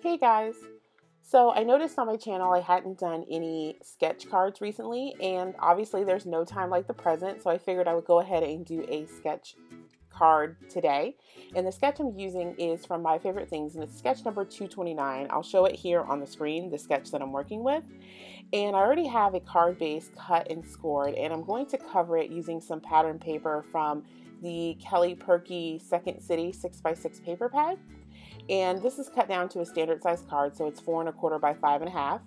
Hey guys! So I noticed on my channel I hadn't done any sketch cards recently, and obviously there's no time like the present, so I figured I would go ahead and do a sketch card today. And the sketch I'm using is from My Favorite Things, and it's sketch number 229. I'll show it here on the screen, the sketch that I'm working with. And I already have a card base cut and scored, and I'm going to cover it using some pattern paper from the Kelly Purkey Second City 6x6 paper pad. And this is cut down to a standard size card, so it's 4 1/4 by 5 1/2.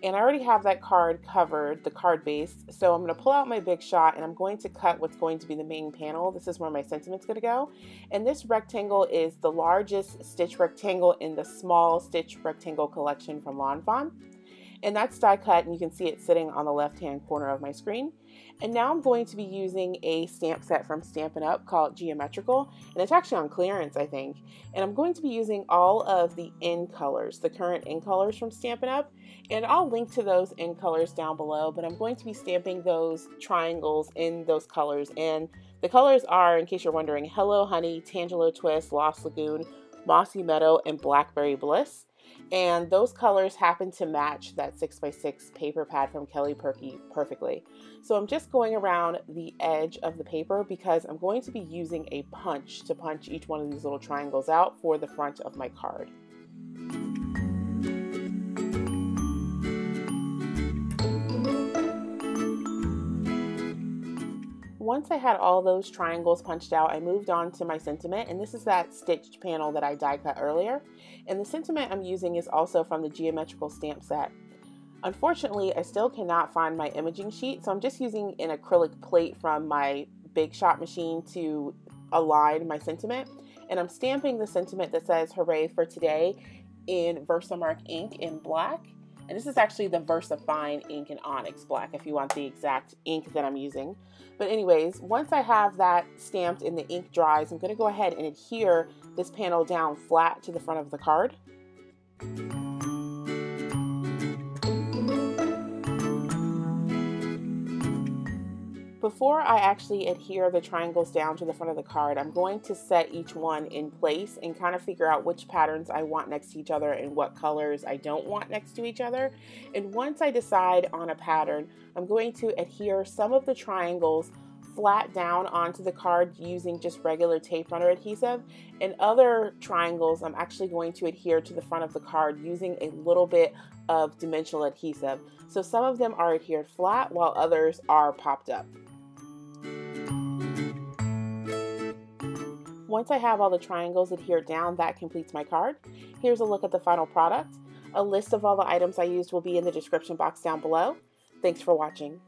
And I already have that card covered, the card base, so I'm going to pull out my big shot and I'm going to cut what's going to be the main panel. This is where my sentiment's going to go. And this rectangle is the largest stitch rectangle in the small stitch rectangle collection from Lawn Fawn. And that's die cut, and you can see it sitting on the left hand corner of my screen. And now I'm going to be using a stamp set from Stampin' Up called Geometrical, and it's actually on clearance, I think. And I'm going to be using all of the in colors, the current in colors from Stampin' Up, and I'll link to those in colors down below, but I'm going to be stamping those triangles in those colors. And the colors are, in case you're wondering, Hello Honey, Tangelo Twist, Lost Lagoon, Mossy Meadow, and Blackberry Bliss. And those colors happen to match that 6x6 paper pad from Kelly Purkey perfectly. So I'm just going around the edge of the paper because I'm going to be using a punch to punch each one of these little triangles out for the front of my card. Once I had all those triangles punched out, I moved on to my sentiment, and this is that stitched panel that I die cut earlier. And the sentiment I'm using is also from the Geometrical stamp set. Unfortunately, I still cannot find my imaging sheet, so I'm just using an acrylic plate from my Big Shot machine to align my sentiment. And I'm stamping the sentiment that says Hooray for Today in Versamark ink in black. And this is actually the VersaFine ink in Onyx black if you want the exact ink that I'm using. But anyways, once I have that stamped and the ink dries, I'm going to go ahead and adhere this panel down flat to the front of the card. Before I actually adhere the triangles down to the front of the card, I'm going to set each one in place and kind of figure out which patterns I want next to each other and what colors I don't want next to each other. And once I decide on a pattern, I'm going to adhere some of the triangles flat down onto the card using just regular tape runner adhesive, and other triangles I'm actually going to adhere to the front of the card using a little bit of dimensional adhesive. So some of them are adhered flat while others are popped up. Once I have all the triangles adhered down, that completes my card. Here's a look at the final product. A list of all the items I used will be in the description box down below. Thanks for watching.